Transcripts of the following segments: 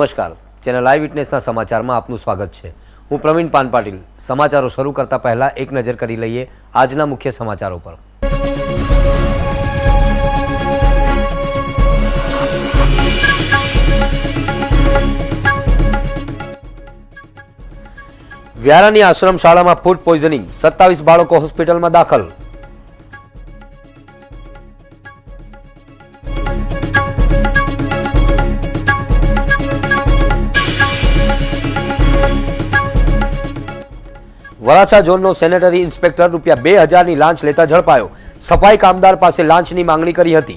नमस्कार, channel live विटनेसना समाचारमां आपनुं स्वागत है। हूँ प्रवीण पान पाटील। समाचारों शुरू करता पहला एक नजर करी लईए आजना मुख्य समाचारों पर। व्यारानी आश्रम शाला में फूड पॉइजनिंग, 27 बाळको होस्पिटल में दाखल। वराछा झोननो सेनेटरी इंस्पेक्टर ₹2000 ની લાંચ લેતા ઝડપાયો। સફાઈ કામદાર પાસે લાંચની માંગણી કરી હતી।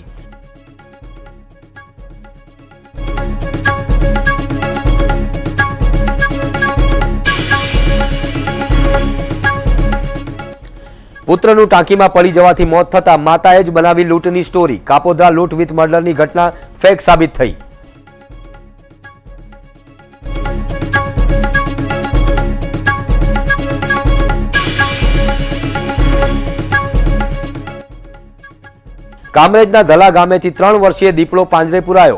પુત્રનું ટાંકીમાં પડી જવાથી મોત થતા માતાએ જ બનાવી લૂંટની સ્ટોરી। કાપોદ્રા લૂંટ વિથ મર્ડરની ઘટના ફેક સાબિત થઈ। कामरेजना धला गामेथी 3 वर्षीय दीपड़ो પાંજરે પુરાયો।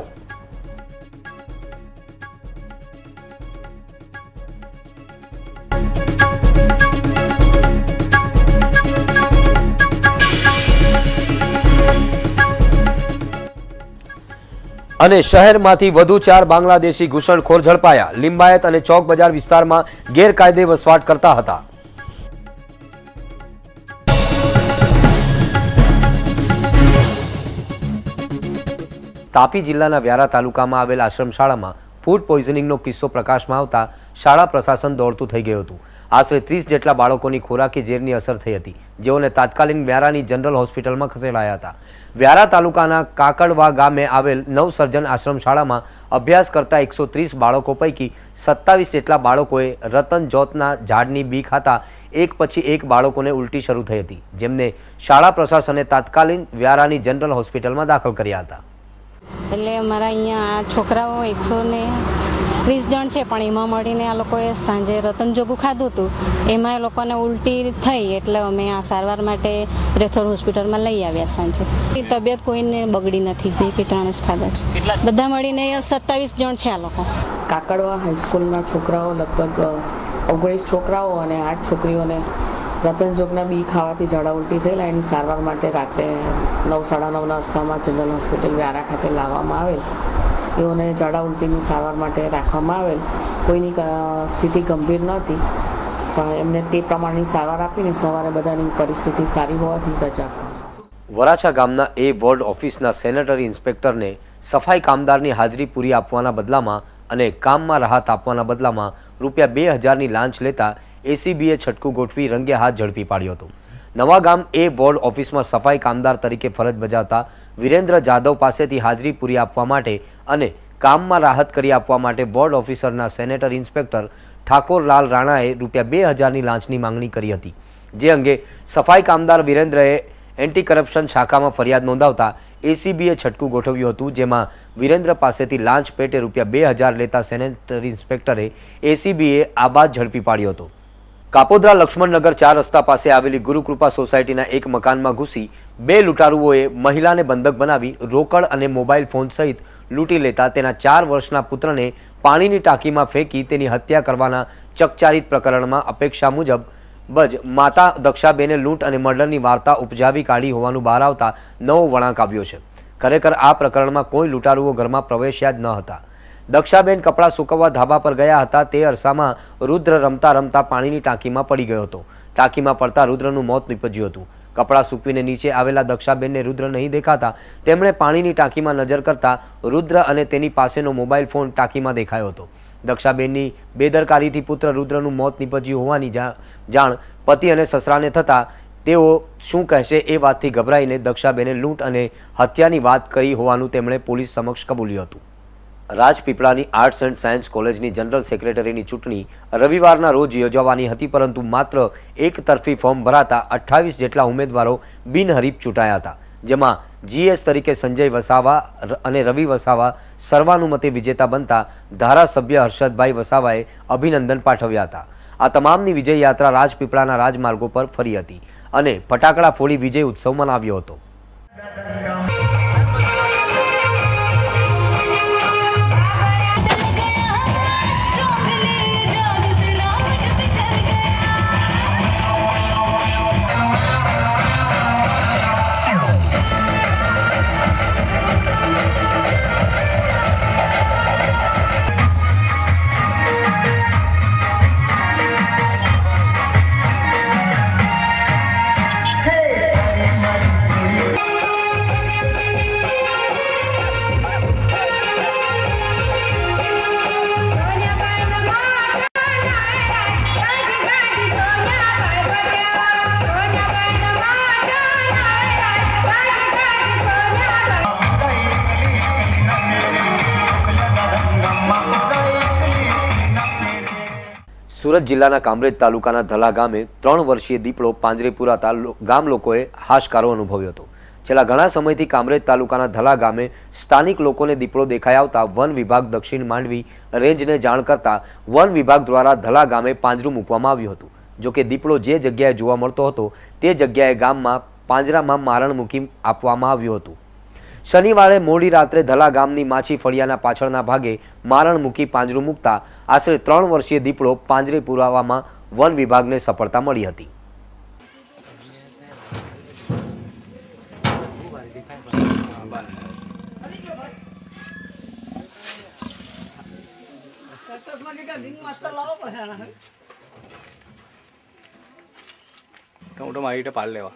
અને શહેરમાંથી વધુ 4 બાંગ્લાદેશી ઘૂસણખોર ઝડપાયા। લિંબાયત અને ચોક બજાર વિસ્તારમાં ગેરકાયદે વસવાટ કરતા હતા। तापी जिल्लाना व्यारा तालुकामां आवेल आश्रमशाळामां फूड पॉइजनिंगनो किस्सो प्रकाशमां आवता शाळा प्रशासन दौड़तुं थई गयुं हतुं। आश्रे 30 जेटला बाळकोनी खोराकी झेरनी असर थई हती, जेओने तात्कालिक व्यारानी जनरल होस्पिટલમાં खसेडाया हता। व्यारा तालुकाना काकड़वा गामे आवेल नवसर्जन आश्रमशाळामां अभ्यास करता 130 बाळको पैकी 27 जेटला बाळकोए रतन जोतना झाड़नी बी खाता एक पछी एक बाळकोने उल्टी शरू थई हती, जेमने शाळा प्रशासने तात्कालिक व्यारानी जनरल होस्पिટલમાં दाखल कर्या हता। એટલે અમારા અહીંયા છોકરાઓ 130 જણ છે, પણ એમાં મળીને આ લોકોએ સાંજે રતન જોગું ખાધું હતું, એમાં એ લોકોને ઉલટી થઈ, એટલે અમે આ સારવાર માટે રેફરલ હોસ્પિટલમાં લઈ આવ્યા સાંજે। તબિયત કોઈને બગડી નથી, બે ત્રણ જ ખાધા છે। બધા મળીને 27 જણ છે આ લોકો। કાકડવા હાઈસ્કૂલના છોકરાઓ લગભગ 19 છોકરાઓ અને 8 છોકરીઓને રતન જોગના બી ખાવાથી ઝાડા ઉલટી થયેલા, એની સારવાર માટે રાત્રે 9:30 અરસામાં જનરલ હોસ્પિટલ વ્યારા ખાતે લાવવામાં આવેલ। એઓને ઝાડા ઉલટીની સારવાર માટે રાખવામાં આવેલ। કોઈની સ્થિતિ ગંભીર નહોતી, પણ એમને તે પ્રમાણની સારવાર આપીને સવારે બધાની પરિસ્થિતિ સારી હોવાથી રજા આપી। વરાછા ગામના એ વોર્ડ ઓફિસના સેનેટરી ઇન્સ્પેક્ટરને સફાઈ કામદારની હાજરી પૂરી આપવાના બદલામાં અને કામમાં રાહત આપવાના બદલામાં ₹2000 ની લાંચ લેતા एसीबीए छटकू गोठवी रंगे हाथ झड़पी पाड्यो हतो। नवा गाम ए वोर्ड ऑफिस में सफाई कामदार तरीके फरज बजावता वीरेन्द्र जादव पासेथी हाजरी पूरी आपवा माटे अने काममां राहत करी आपवा माटे वोर्ड ऑफिसरना सेनेटरी इंस्पेक्टर ठाकोर लाल राणाए ₹2000 ની लांचनी मांगणी करी हती, जे अंगे सफाई कामदार वीरेन्द्रए एंटी करप्शन शाखा में फरियाद नोंधावता एसीबीए छटकू गोठव्युं हतुं, जेमां वीरेन्द्र पासेथी लांच पेटे ₹2000 लेता सेनेटरी इंस्पेक्टरे एसीबीए आ बाद झड़पी पाड्यो हतो। कापोद्रा लक्ष्मणनगर 4 रस्ता पासे आवेली गुरुकृपा सोसायटीना एक मकानमा घुसी 2 लूंटारुओए महिलाने बंधक बनावी रोकड़ अने मोबाइल फोन सहित लूंटी लेता तेना 4 वर्षना पुत्रने पाणीनी टांकीमां फेंकी तेनी हत्या करवाना चकचारित प्रकरणमां अपेक्षा मुजब बज माता दक्षाबेने लूंट अने मर्डरनी वार्ता उपजावी काढी होवानुं बहार आवता नवो वळांक आव्यो छे। खरेखर आ प्रकरणमां कोई लूंटारुओ घरमां प्रवेश्या ज न हता। दक्षाबेन कपड़ा सुकववा धाबा पर गया हता, ते अरसामां रुद्र रमता रमता पाणीनी टांकीमां पड़ी गयो हतो। टांकीमां पड़ता रुद्रनुं मोत निपज्युं हतुं। कपड़ा सूकवीने नीचे आवेला दक्षाबेनने रुद्र नहीं देखाता तेमणे पाणीनी टांकीमां नजर करता रुद्र अने तेनी पासेनो मोबाइल फोन टांकीमां देखायो हतो। दक्षाबेननी बेदरकारीथी पुत्र रुद्रनुं मोत निपज्युं होवानी जाण पति अने ससराने थता तेओ शुं कहेशे ए वातथी गभराईने दक्षाबेने लूंट अने हत्यानी वात करी होवानुं तेमणे पोलीस समक्ष कबूल्युं हतुं। राजपीपळानी आर्ट्स एंड सायन्स कॉलेजनी जनरल सेक्रेटरीनी चूंटणी रविवाરના રોજ યોજવાની હતી, પરંતુ માત્ર એક તરફી ફોર્મ ભરાતા 28 જેટલા ઉમેદવારો બિનહરીફ ચૂંટાયા હતા, જેમાં જીએસ તરીકે સંજય વસાવા અને રવિ વસાવા સર્વાનુમતે વિજેતા બનતા ધારાસભ્ય હર્ષદભાઈ વસાવાએ અભિનંદન પાઠવ્યા હતા। આ તમામની વિજય યાત્રા રાજપીપળાના રાજમાર્ગો પર ફરી હતી અને ફટાકડા ફોડી વિજય ઉત્સવ મનાવ્યો હતો। સુરત જિલ્લાના કામરેજ તાલુકાના ધલા ગામે 3 વર્ષીય દીપડો પાંજરે પુરાતા ગામ લોકોએ હાશકારો અનુભવ્યો હતો। છેલ્લા ઘણા સમયથી કામરેજ તાલુકાના ધલા ગામે સ્થાનિક લોકોને દીપડો દેખાઈ આવતા વન વિભાગ દક્ષિણ માંડવી રેન્જને જાણ કરતા વન વિભાગ દ્વારા ધલા ગામે પાંજરું મૂકવામાં આવ્યું હતું। જો કે દીપડો જે જગ્યાએ જોવા મળતો હતો તે જગ્યાએ ગામમાં પાંજરામાં મારણ મૂકી આપવામાં આવ્યું હતું। શનિવારે મોડી રાત્રે ધલા ગામની માછી ફળિયાના પાછળના ભાગે મારણ મૂકી પાંજરું મૂકતા આશરે 3 વર્ષીય દીપડો પાંજરે પુરાવામાં વન વિભાગને સફળતા મળી હતી। टोमेटो मारी पाल लेवा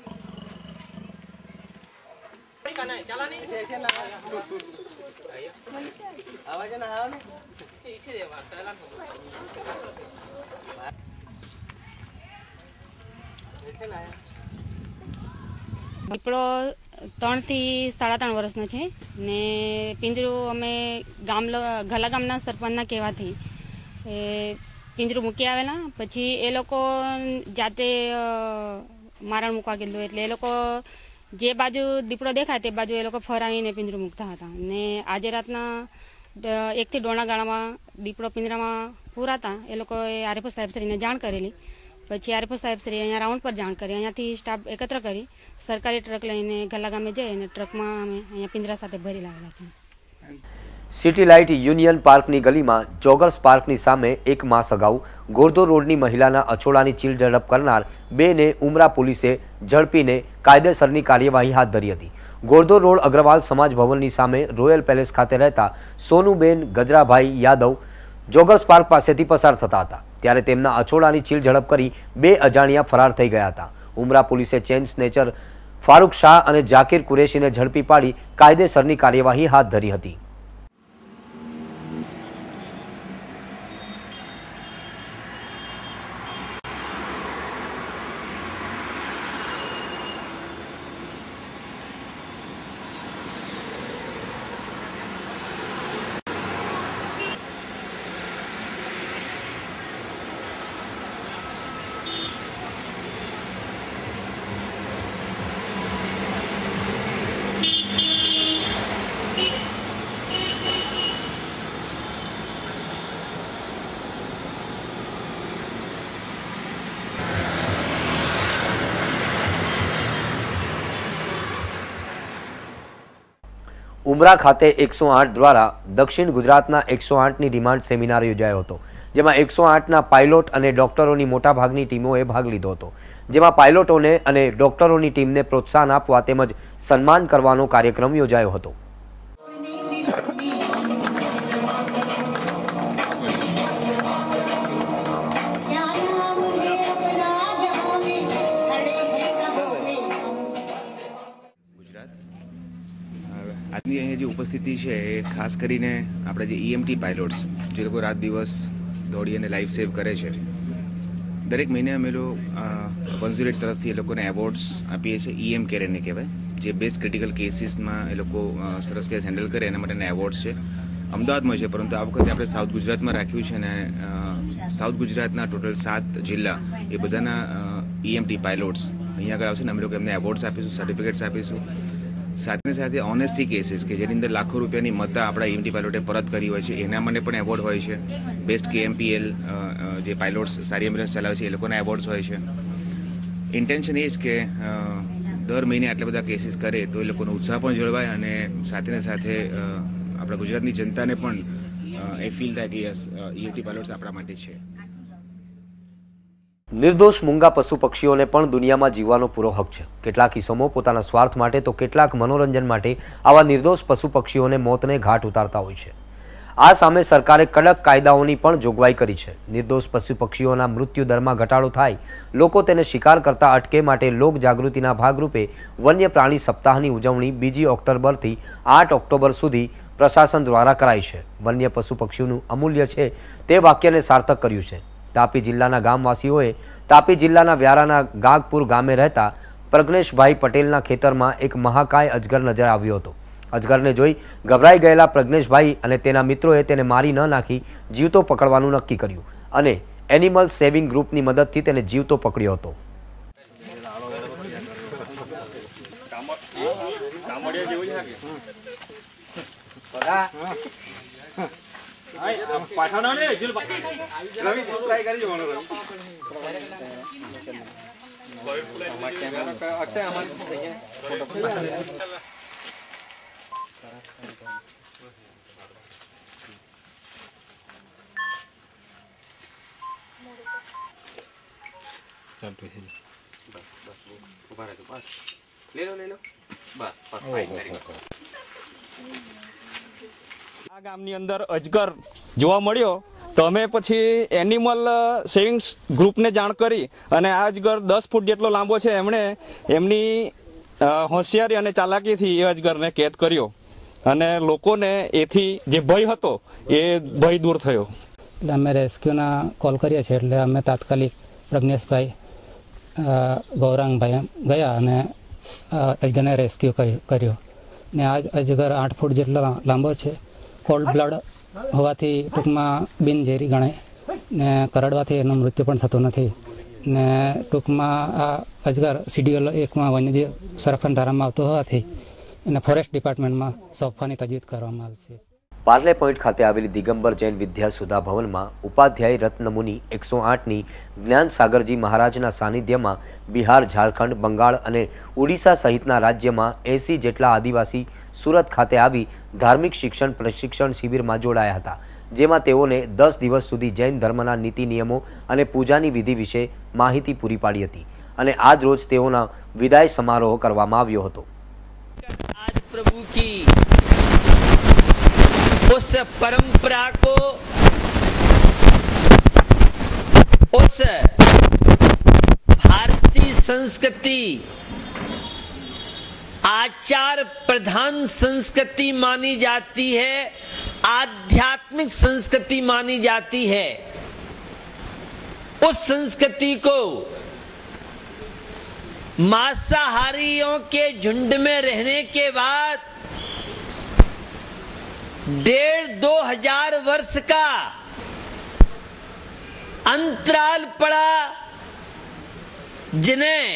દીપડો 3 થી 3.5 વર્ષનો છે ને પિંજરું અમે ઘલા ગામના સરપંચના કહેવાથી પિંજરું મૂકી આવેલા। પછી એ લોકો જાતે મારણ મૂકવા કીધું એટલે એ લોકો જે બાજુ દીપડો દેખાય તે બાજુ એ લોકો ફરાવીને પિંજરું મૂકતા હતા ને આજે રાતના 1 થી 1.5 ગાળામાં દીપડો પિંજરામાં પૂરાતા એ લોકોએ આરએફઓ સાહેબશ્રીને જાણ કરેલી। પછી આરએફઓ સાહેબશ્રી અહીંયા રાઉન્ડ પર જાણ કરી, અહીંયાથી સ્ટાફ એકત્ર કરી સરકારી ટ્રક લઈને ગલા ગામે જઈ અને ટ્રકમાં અમે અહીંયા પિંજરા સાથે ભરી લાવેલા છે। સિટી લાઇટ યુનિયન પાર્કની ગલીમાં જોગર્સ પાર્કની સામે 1 માસ અગાઉ ગોરધો રોડની મહિલાના અછોડાની ચીલ ઝડપ કરનાર 2 ને ઉમરા પોલીસે ઝડપીને કાયદેસરની કાર્યવાહી હાથ ધરી હતી। ગોરધો રોડ અગ્રવાલ સમાજ ભવનની સામે રોયલ પેલેસ ખાતે રહેતા સોનુબેન ગજરાભાઈ યાદવ જોગર્સ પાર્ક પાસેથી પસાર થતા હતા ત્યારે તેમના અછોડાની ચીલ ઝડપ કરી 2 અજાણ્યા ફરાર થઈ ગયા હતા। ઉમરા પોલીસે ચેઇન સ્નેચર ફારૂક શાહ અને જાકીર કુરેશીને ઝડપી પાડી કાયદેસરની કાર્યવાહી હાથ ધરી હતી। ઉમરા ખાતે 108 દ્વારા દક્ષિણ ગુજરાતના 108ની ડિમાન્ડ સેમિનાર યોજાયો હતો, જેમાં 108ના પાયલોટ અને ડોક્ટરોની મોટાભાગની ટીમોએ ભાગ લીધો હતો, જેમાં પાયલોટોને અને ડોક્ટરોની ટીમને પ્રોત્સાહન આપવા તેમજ સન્માન કરવાનો કાર્યક્રમ યોજાયો હતો। આજની અહીંયા જે ઉપસ્થિતિ છે એ ખાસ કરીને આપણે જે ઈએમટી પાયલોટ્સ જે લોકો રાત દિવસ દોડી અને લાઈફ સેવ કરે છે, દરેક મહિને અમે લોકો કોન્સ્યુલેટ તરફથી એ લોકોને એવોર્ડ્સ આપીએ છીએ। ઈએમ કેર એને કહેવાય, જે બેસ્ટ ક્રિટિકલ કેસીસમાં એ લોકો સરસ કેસ હેન્ડલ કરે એના માટેના એવોર્ડ્સ છે। અમદાવાદમાં છે, પરંતુ આ વખતે આપણે સાઉથ ગુજરાતમાં રાખ્યું છે અને સાઉથ ગુજરાતના ટોટલ 7 જિલ્લા એ બધાના ઈએમટી પાયલોટ્સ અહીંયા આગળ આવશે ને અમે લોકો એમને એવોર્ડ્સ આપીશું, સર્ટિફિકેટ્સ આપીશું। સાથે સાથે ઓનેસ્ટી કેસીસ કે જેની અંદર લાખો રૂપિયાની મત્તા આપણા ઈએમટી પાયલોટે પરત કરી હોય છે એના માટે પણ એવોર્ડ હોય છે। બેસ્ટ કેએમપીએલ જે પાયલોટ્સ સારી એમ્બ્યુલન્સ ચલાવે છે એ લોકોના એવોર્ડ્સ હોય છે। ઇન્ટેન્શન એ જ કે દર મહિને આટલા બધા કેસીસ કરે તો એ લોકોનો ઉત્સાહ પણ જળવાય અને સાથે સાથે આપણા ગુજરાતની જનતાને પણ એ ફીલ થાય કે યસ ઈએમટી પાયલોટ્સ આપણા માટે છે। નિર્દોષ મૂંગા પશુ પક્ષીઓને પણ દુનિયામાં જીવવાનો પૂરો હક છે। કેટલાક ઇસમો પોતાના સ્વાર્થ માટે તો કેટલાક મનોરંજન માટે આવા નિર્દોષ પશુ પક્ષીઓને મોતને ઘાટ ઉતારતા હોય છે। આ સામે સરકારે કડક કાયદાઓની પણ જોગવાઈ કરી છે। નિર્દોષ પશુ પક્ષીઓના મૃત્યુ દરમાં ઘટાડો થાય, લોકો તેને શિકાર કરતા અટકે માટે લોક જાગૃતિના ભાગરૂપે વન્ય પ્રાણી સપ્તાહની ઉજવણી 2 ઓક્ટોબરથી 8 ઓક્ટોબર સુધી પ્રશાસન દ્વારા કરાઈ છે। વન્ય પશુ પક્ષીઓનું અમૂલ્ય છે તે વાક્યને સાર્થક કર્યું છે। તાપી જિલ્લાના ગામવાસીઓએ તાપી જિલ્લાના વ્યારાના ગાગપુર ગામે રહેતા પ્રજ્ઞેશભાઈ પટેલના ખેતરમાં એક મહાકાય અજગર નજર આવ્યો હતો। અજગરને જોઈ ગભરાઈ ગયેલા પ્રજ્ઞેશભાઈ અને તેના મિત્રોએ તેને મારી ન નાખી જીવતો પકડવાનું નક્કી કર્યું અને એનિમલ સેવિંગ ગ્રુપની મદદથી તેને જીવતો પકડ્યો હતો. આ ગામની અંદર અજગર જોવા મળ્યો તો અમે પછી એનિમલ સેવિંગ્સ ગ્રુપને જાણ કરી અને આ અજગર 10 ફૂટ જેટલો લાંબો છે એમણે એમની હોશિયારી અને ચાલાકીથી એ અજગરને કેદ કર્યો અને લોકોને એથી જે ભય હતો એ ભય દૂર થયો. એટલે અમે રેસ્ક્યુના કોલ કરીએ છીએ એટલે અમે તાત્કાલિક પ્રજ્ઞેશભાઈ ગૌરાંગભાઈ ગયા અને અજગરને રેસ્ક્યુ કર્યો ને આ અજગર 8 ફૂટ જેટલો લાંબો છે. કોલ્ડ બ્લડ હોવાથી ટૂંકમાં બિનઝેરી ગણાય ને કરડવાથી એનું મૃત્યુ પણ થતું નથી ને ટૂંકમાં આ અજગર CDL 1માં વન્યજીવ સંરક્ષણ ધારામાં આવતો હોવાથી એને ફોરેસ્ટ ડિપાર્ટમેન્ટમાં સોંપવાની તજવીજ કરવામાં આવશે. પાર્લે પોઈન્ટ ખાતે આવેલી દિગંબર જૈન વિદ્યા સુધા ભવનમાં ઉપાધ્યાય રત્નમુનિ 108ની જ્ઞાન સાગરજી મહારાજના સાનિધ્યમાં બિહાર, ઝારખંડ, બંગાળ અને ઓડિશા સહિતના રાજ્યમાં 80 જેટલા આદિવાસી સુરત ખાતે આવી ધાર્મિક શિક્ષણ પ્રશિક્ષણ શિબિરમાં જોડાયા હતા, જેમાં તેઓને 10 દિવસ સુધી જૈન ધર્મના નીતિ નિયમો અને પૂજાની વિધિ વિશે માહિતી પૂરી પાડી હતી અને આજ રોજ તેઓના વિદાય સમારોહ કરવામાં આવ્યો હતો. आज प्रभु की उस परंपरा को, उस भारतीय संस्कृति आचार प्रधान संस्कृति मानी जाती है, आध्यात्मिक संस्कृति मानी जाती है. उस संस्कृति को मांसाहारियों के झुंड में रहने के बाद 1,500-2,000 वर्ष का अंतराल पड़ा, जिन्हें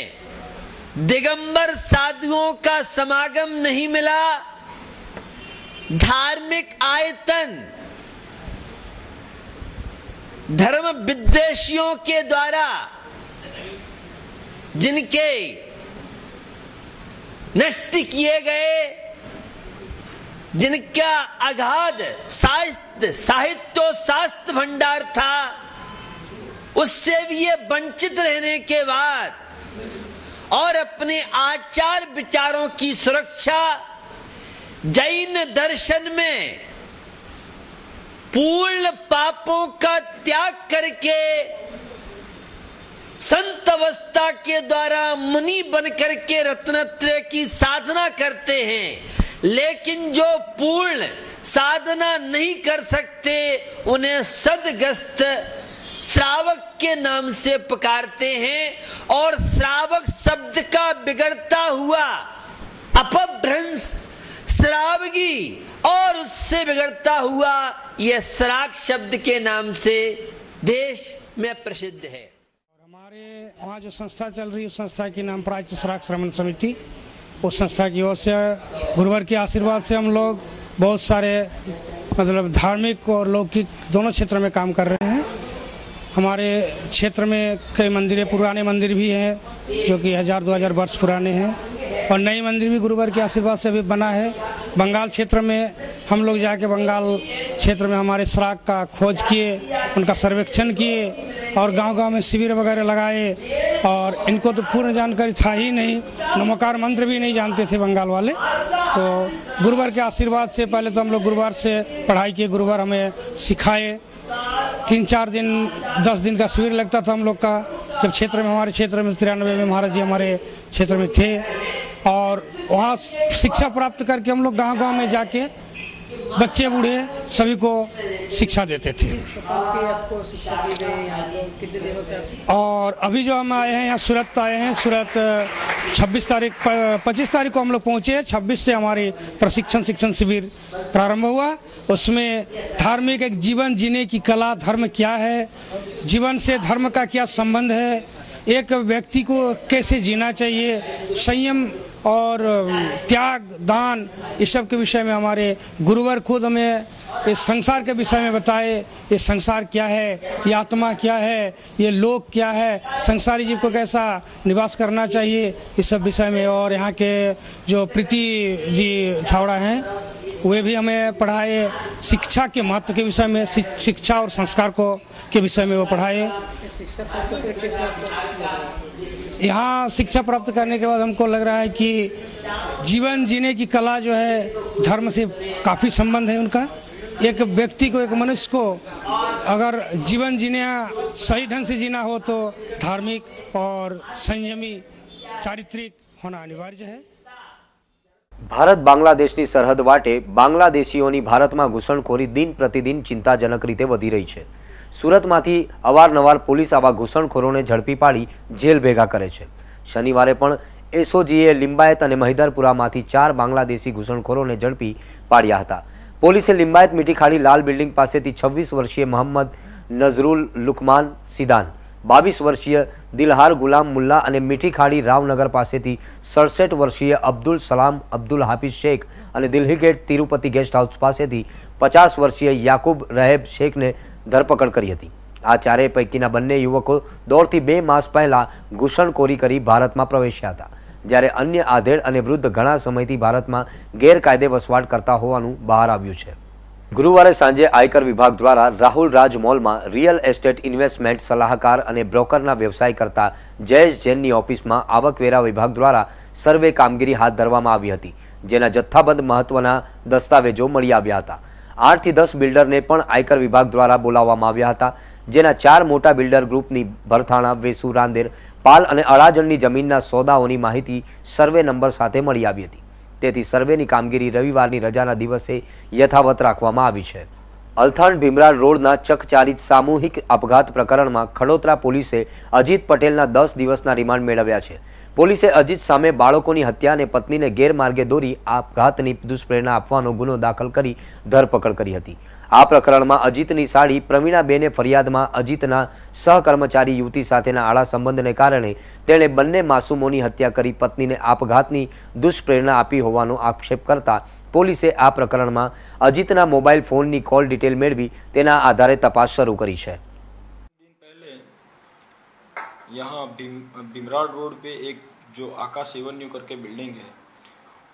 दिगंबर साधुओं का समागम नहीं मिला, धार्मिक आयतन धर्म विद्वेषियों के द्वारा जिनके नष्ट किए गए, जिनका अगाध साहित्य शास्त्र भंडार था, उससे भी ये वंचित रहने के बाद और अपने आचार विचारों की सुरक्षा जैन दर्शन में पूर्ण पापों का त्याग करके संत अवस्था के द्वारा मुनि बनकर के रत्नत्रय की साधना करते हैं, लेकिन जो पूर्ण साधना नहीं कर सकते उन्हें सदग्रस्त श्रावक के नाम से पुकारते हैं और श्रावक शब्द का बिगड़ता हुआ अपभ्रंश श्रावगी और उससे बिगड़ता हुआ यह श्राक शब्द के नाम से देश में प्रसिद्ध है. हमारे वहाँ जो संस्था चल रही है, उस संस्था के नाम प्राच्य श्राक श्रवण समिति, उस संस्था की ओर से गुरुवर के आशीर्वाद से हम लोग बहुत सारे मतलब धार्मिक और लौकिक दोनों क्षेत्र में काम कर रहे हैं. हमारे क्षेत्र में कई मंदिर, पुराने मंदिर भी हैं जो कि 1000-2000 वर्ष पुराने हैं और नई मंदिर भी गुरुवर के आशीर्वाद से भी बना है. बंगाल क्षेत्र में हम लोग जाके बंगाल क्षेत्र में हमारे श्राक का खोज किए, उनका सर्वेक्षण किए और गांव-गांव में शिविर वगैरह लगाए और इनको तो पूर्ण जानकारी था ही नहीं, नमोकार मंत्र भी नहीं जानते थे बंगाल वाले. तो गुरुवर के आशीर्वाद से पहले तो हम लोग गुरुवार से पढ़ाई किए, गुरुवार हमें सिखाए. 3-4 दिन 10 दिन का शिविर लगता था हम लोग का. जब क्षेत्र में हमारे क्षेत्र में 93 में महाराज जी हमारे क्षेत्र में थे और वहाँ शिक्षा प्राप्त करके हम लोग गांव-गांव में जाके बच्चे बूढ़े सभी को शिक्षा देते थे। आपको शिक्षा दी गई यहाँ पे कितने दिनों से आप और अभी जो हम आए हैं यहाँ सूरत आए हैं, सूरत 25 तारीख को हम लोग पहुंचे। 26 से हमारी प्रशिक्षण शिक्षण शिविर प्रारंभ हुआ। उसमें धार्मिक एक जीवन जीने की कला, धर्म क्या है, जीवन से धर्म का क्या संबंध है, एक व्यक्ति को कैसे जीना चाहिए, संयम और त्याग दान, इस सब के विषय में हमारे गुरुवर खुद हमें इस संसार के विषय में बताए। ये संसार क्या है, ये आत्मा क्या है, ये लोक क्या है, संसारी जीव को कैसा निवास करना चाहिए, इस सब विषय में। और यहाँ के जो प्रीति जी छावड़ा हैं वे भी हमें पढ़ाए। शिक्षा के महत्व के विषय में, शिक्षा और संस्कार को के विषय में वो पढ़ाए। शिक्षा प्राप्त कैसे यहाँ शिक्षा प्राप्त करने के बाद हमको लग रहा है कि जीवन जीने की कला जो है धर्म से काफ़ी संबंध है उनका। एक व्यक्ति को, एक मनुष्य को अगर जीवन जीने सही ढंग से जीना हो तो धार्मिक और संयमी चारित्रिक होना अनिवार्य है। ભારત બાંગ્લાદેશની સરહદ વાટે બાંગ્લાદેશીઓની ભારતમાં ઘૂસણખોરી દિન પ્રતિદિન ચિંતાજનક રીતે વધી રહી છે। સુરતમાંથી અવારનવાર પોલીસ આવા ઘૂસણખોરોને ઝડપી પાડી જેલ ભેગા કરે છે। શનિવારે પણ એસઓજીએ લિંબાયત અને મહિદરપુરામાંથી 4 બાંગ્લાદેશી ઘૂસણખોરોને ઝડપી પાડ્યા હતા। પોલીસે લિંબાયત મીઠીખાડી લાલ બિલ્ડિંગ પાસેથી 26 વર્ષીય મોહમ્મદ નઝરુલ લુકમાન સિદાન, 22 વર્ષીય દિલહાર ગુલામ મુલ્લા અને મીઠીખાડી રાવનગર પાસેથી 67 વર્ષીય અબ્દુલ સલામ અબ્દુલ હાફિઝ શેખ અને Delhi gate Tirupati guest house પાસેથી 50 વર્ષીય યાકુબ રહેબ શેખને ધરપકડ કરી હતી। આ ચારેય પૈકીના બંને યુવકો દોઢથી 2 માસ પહેલા ઘૂસણખોરી કરી ભારતમાં પ્રવેશ્યા હતા, જ્યારે अन्य આધેડ અને વૃદ્ધ ઘણા સમયથી ભારતમાં ગેરકાયદે વસવાટ કરતા હોવાનું બહાર આવ્યું છે। ગુરુવારે સાંજે આયકર વિભાગ દ્વારા રાહુલ રાજ મોલમાં રિયલ એસ્ટેટ ઇન્વેસ્ટમેન્ટ સલાહકાર અને બ્રોકરના વ્યવસાય કરતા જયેશ જૈનની ઓફિસમાં આવકવેરા વિભાગ દ્વારા સર્વે કામગીરી હાથ ધરવામાં આવી હતી, જેના જથ્થાબંધ મહત્વના દસ્તાવેજો મળી આવ્યા હતા। 8 થી 10 બિલ્ડરને પણ આયકર વિભાગ દ્વારા બોલાવવામાં આવ્યા હતા, જેના 4 મોટા બિલ્ડર ગ્રુપની ભરથાણા, વેસુ, રાંદેર, પાલ અને અડાજણની જમીનના સોદાઓની માહિતી સર્વે નંબર સાથે મળી આવી હતી। તેથી સર્વેની કામગીરી રવિવારની રજાના દિવસે યથાવત રાખવામાં આવી છે। અલથાણ ભીમરાળ રોડના ચકચારિત સામૂહિક અપઘાત પ્રકરણમાં ખડોદરા પોલીસે અજીત પટેલના 10 દિવસના રિમાન્ડ મેળવ્યા છે। પોલીસે અજીત સામે બાળકોની હત્યા અને પત્નીને ગેરમાર્ગે દોરી આપઘાતની દુષ્પ્રેરણા આપવાનો ગુનો દાખલ કરી ધરપકડ કરી હતી। આ પ્રકરણમાં અજીતની સાળી પ્રવીણાબેને ફરિયાદમાં અજીતના સહકર્મચારી યુવતી સાથેના આળા સંબંધને કારણે તેણે બંને માસૂમોની હત્યા કરી પત્નીને આપઘાતની દુષ્પ્રેરણા આપી હોવાનો આક્ષેપ કરતા પોલીસે આ પ્રકરણમાં અજીતના મોબાઈલ ફોનની કોલ ડિટેલ મેળવી તેના આધારે તપાસ શરૂ કરી છે। यहाँ भीमराड़ रोड पे एक जो आकाश एवेन्यू करके बिल्डिंग है,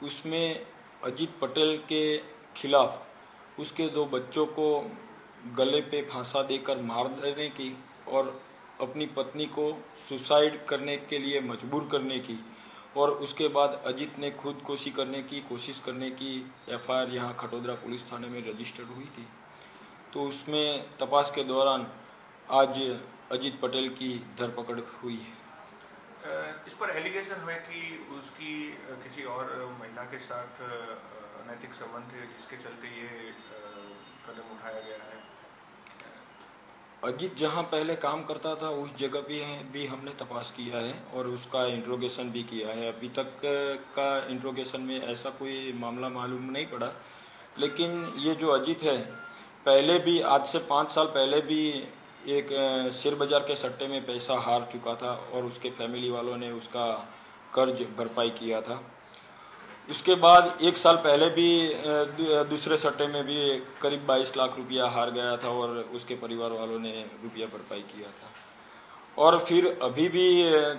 उसमें अजीत पटेल के खिलाफ उसके 2 बच्चों को गले पे फांसा देकर मार देने की और अपनी पत्नी को सुसाइड करने के लिए मजबूर करने की और उसके बाद अजीत ने खुदकुशी करने की कोशिश करने की एफआईआर यहाँ खटोदरा पुलिस थाने में रजिस्टर्ड हुई थी। तो उसमें तपास के दौरान आज अजीत पटेल की धरपकड़ हुई है। इस पर एलिगेशन है कि उसकी किसी और महिला के साथ अनैतिक संबंध है, जिसके चलते ये कदम उठाया गया है। अजीत जहां पहले काम करता था उस जगह पे भी हमने तपास किया है और उसका इंट्रोगेशन भी किया है। अभी तक का इंट्रोगेशन में ऐसा कोई मामला मालूम नहीं पड़ा, लेकिन ये जो अजीत है पहले भी, आज से 5 साल पहले भी एक शेयर बाजार के सट्टे में पैसा हार चुका था और उसके फैमिली वालों ने उसका कर्ज भरपाई किया था। उसके बाद 1 साल पहले भी दूसरे सट्टे में भी करीब 22 लाख रुपया हार गया था और उसके परिवार वालों ने रुपया भरपाई किया था। और फिर अभी भी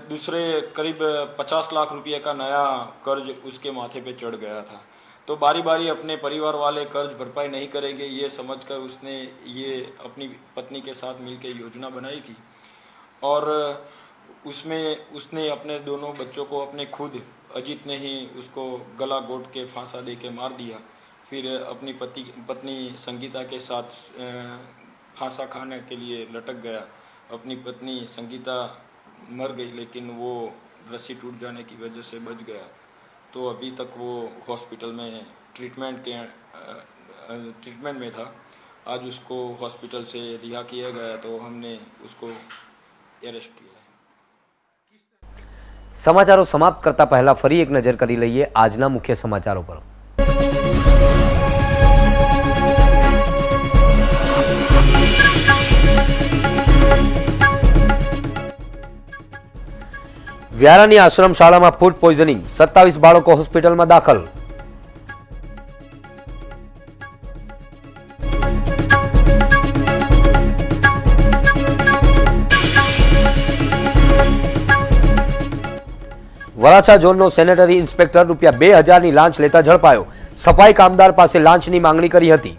दूसरे करीब 50 लाख रुपये का नया कर्ज उसके माथे पे चढ़ गया था। तो बारी बारी अपने परिवार वाले कर्ज भरपाई नहीं करेंगे ये समझकर उसने ये अपनी पत्नी के साथ मिलकर योजना बनाई थी और उसमें उसने अपने दोनों बच्चों को अपने खुद अजीत ने ही उसको गला घोट के फांसा दे के मार दिया। फिर अपनी पत्नी संगीता के साथ फांसा खाने के लिए लटक गया। अपनी पत्नी संगीता मर गई, लेकिन वो रस्सी टूट जाने की वजह से बच गया। तो अभी तक वो हॉस्पिटल में ट्रीटमेंट के ट्रीटमेंट में था। आज उसको हॉस्पिटल से रिहा किया गया तो हमने उसको अरेस्ट किया। સમાચારો સમાપ્ત કરતા પહેલા ફરી એક નજર કરી લઈએ આજના મુખ્ય સમાચારો પર। વ્યારાની આશ્રમ શાળામાં ફૂડ પોઈઝનિંગ, 27 બાળકો હોસ્પિટલમાં દાખલ। વરાછા ઝોનનો સેનેટરી ઇન્સ્પેક્ટર રૂપિયા 2000ની લાંચ લેતા ઝડપાયો। સફાઈ કામદાર પાસે લાંચની માંગણી કરી હતી।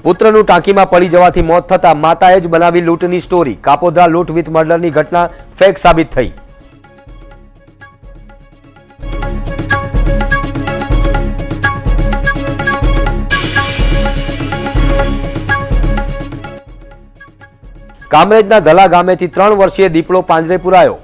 પુત્રનું ટાંકીમાં પડી જવાથી મોત થતા માતાએ જ બનાવી લૂંટની સ્ટોરી। કાપોદ્રા લૂંટ વિથ મર્ડરની ઘટના ફેક સાબિત થઈ। કામરેજના ધલા ગામેથી 3 વર્ષીય દીપડો પાંજરે પુરાયો।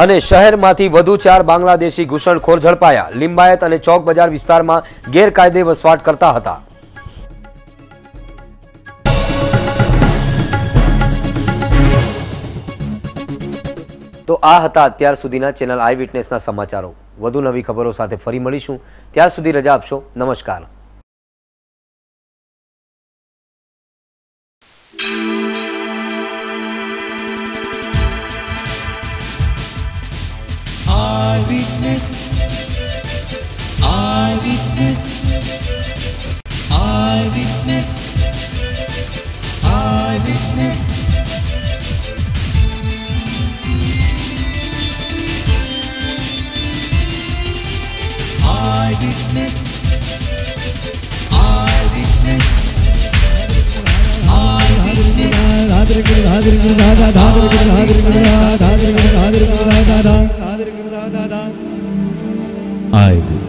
અને શહેરમાંથી વધુ 4 બાંગ્લાદેશી ઘૂસણખોર ઝડપાયા। લિંબાયત અને ચોક બજાર વિસ્તારમાં ગેરકાયદે વસવાટ કરતા હતા। તો આ હતા અત્યાર સુધીના ચેનલ આઈ વિટનેસના સમાચારો। વધુ નવી ખબરો સાથે ફરી મળીશું। ત્યાર સુધી રજા આપશો। નમસ્કાર। Eyewitness, eyewitness, eyewitness, eyewitness. Eyewitness, eyewitness, eyewitness.